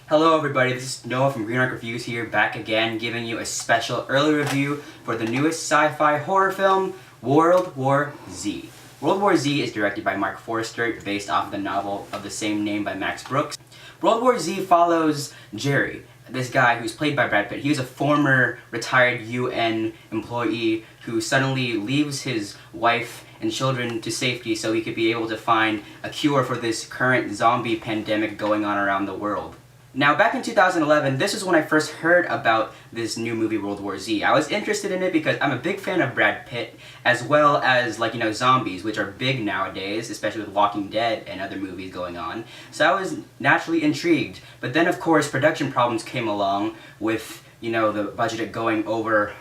Hello everybody, this is Noah from Green Arc Reviews here, back again giving you a special early review for the newest sci-fi horror film, World War Z. World War Z is directed by Marc Forster, based off of the novel of the same name by Max Brooks. World War Z follows Jerry, this guy who's played by Brad Pitt. He was a former retired UN employee who suddenly leaves his wife and children to safety so he could be able to find a cure for this current zombie pandemic going on around the world. Now, back in 2011, this is when I first heard about this new movie, World War Z. I was interested in it because I'm a big fan of Brad Pitt, as well as, zombies, which are big nowadays, especially with Walking Dead and other movies going on. So I was naturally intrigued. But then, of course, production problems came along with, the budget going over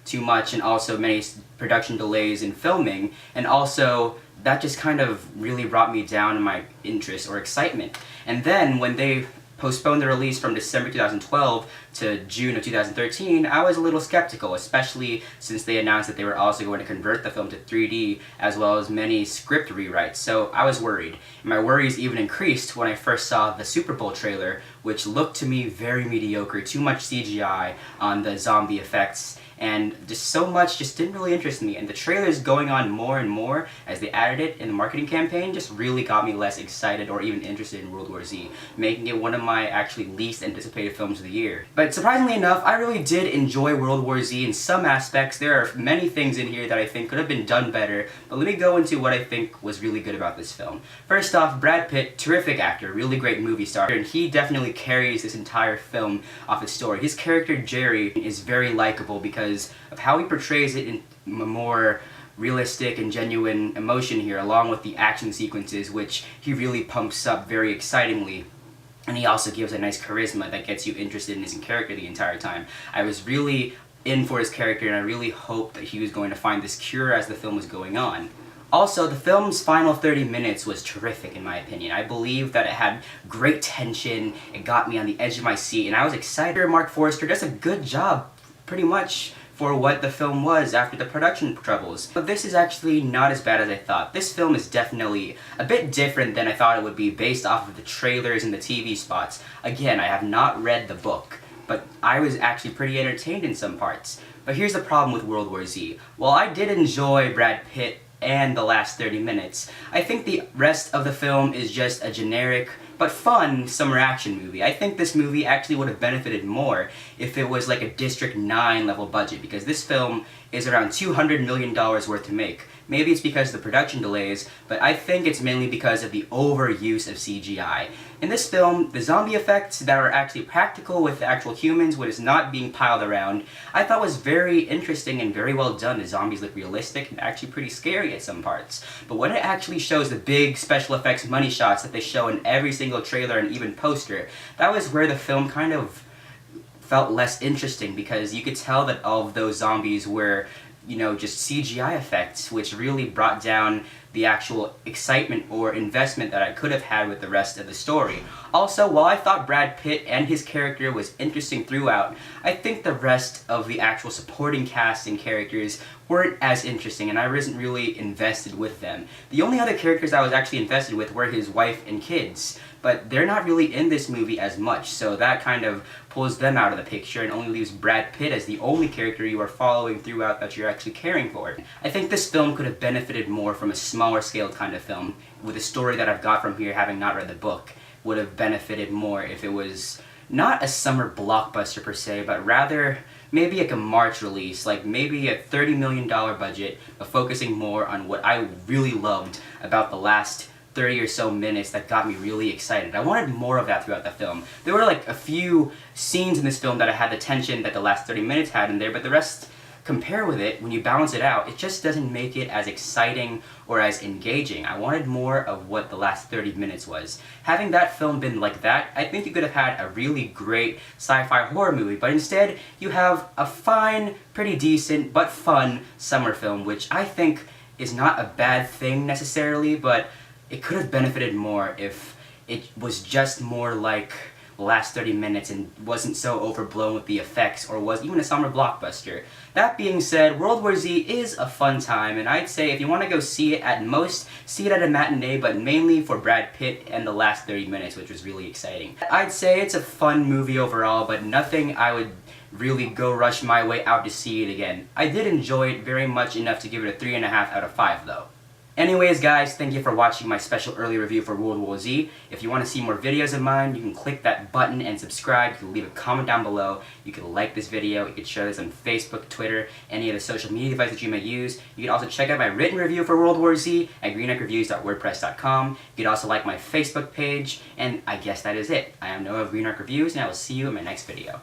too much and also many production delays in filming, and also that just kind of really brought me down in my interest or excitement. And then when they postponed the release from December 2012 to June of 2013, I was a little skeptical, especially since they announced that they were also going to convert the film to 3D, as well as many script rewrites, so I was worried. And my worries even increased when I first saw the Super Bowl trailer, which looked to me very mediocre, too much CGI on the zombie effects, and just so much just didn't really interest me. And the trailers going on more and more as they added it in the marketing campaign just really got me less excited or even interested in World War Z, making it one of my actually least anticipated films of the year. But surprisingly enough, I really did enjoy World War Z in some aspects. There are many things in here that I think could have been done better, but let me go into what I think was really good about this film. First off, Brad Pitt, terrific actor, really great movie star, and he definitely carries this entire film off his story. His character, Jerry, is very likable because of how he portrays it in a more realistic and genuine emotion here, along with the action sequences, which he really pumps up very excitingly. And he also gives a nice charisma that gets you interested in his character the entire time. I was really in for his character, and I really hoped that he was going to find this cure as the film was going on. Also, the film's final 30 minutes was terrific in my opinion. I believe that it had great tension, it got me on the edge of my seat, and I was excited. Marc Forster does a good job, pretty much, for what the film was after the production troubles. But this is actually not as bad as I thought. This film is definitely a bit different than I thought it would be based off of the trailers and the TV spots. Again, I have not read the book, but I was actually pretty entertained in some parts. But here's the problem with World War Z. While I did enjoy Brad Pitt and the last 30 minutes, I think the rest of the film is just a generic but fun summer action movie. I think this movie actually would have benefited more if it was like a District 9 level budget, because this film is around $200 million worth to make. Maybe it's because of the production delays, but I think it's mainly because of the overuse of CGI. In this film, the zombie effects that are actually practical with the actual humans, what is not being piled around, I thought was very interesting and very well done. The zombies look realistic and actually pretty scary at some parts. But when it actually shows the big special effects money shots that they show in every single trailer and even poster, that was where the film kind of felt less interesting, because you could tell that all of those zombies were just CGI effects, which really brought down the actual excitement or investment that I could have had with the rest of the story. Also, while I thought Brad Pitt and his character was interesting throughout, I think the rest of the actual supporting cast and characters weren't as interesting, and I wasn't really invested with them. The only other characters I was actually invested with were his wife and kids, but they're not really in this movie as much, so that kind of pulls them out of the picture and only leaves Brad Pitt as the only character you are following throughout that you're actually caring for. I think this film could have benefited more from a smaller scale kind of film, with a story that I've got from here, having not read the book, would have benefited more if it was not a summer blockbuster per se, but rather maybe like a March release, like maybe a $30 million budget, but focusing more on what I really loved about the last 30 or so minutes that got me really excited. I wanted more of that throughout the film. There were like a few scenes in this film that I had the tension that the last 30 minutes had in there, but the rest, compare with it, when you balance it out, it just doesn't make it as exciting or as engaging. I wanted more of what the last 30 minutes was. Having that film been like that, I think you could have had a really great sci-fi horror movie, but instead you have a fine, pretty decent, but fun summer film, which I think is not a bad thing necessarily, but it could have benefited more if it was just more like the last 30 minutes and wasn't so overblown with the effects or was even a summer blockbuster. That being said, World War Z is a fun time, and I'd say if you want to go see it, at most, see it at a matinee, but mainly for Brad Pitt and the last 30 minutes, which was really exciting. I'd say it's a fun movie overall, but nothing I would really go rush my way out to see it again. I did enjoy it very much enough to give it a 3.5 out of 5 though. Anyways guys, thank you for watching my special early review for World War Z. If you want to see more videos of mine, you can click that button and subscribe. You can leave a comment down below. You can like this video. You can share this on Facebook, Twitter, any of the social media devices that you may use. You can also check out my written review for World War Z at greenarcreviews.wordpress.com. You can also like my Facebook page, and I guess that is it. I am Noah of Green Arc Reviews, and I will see you in my next video.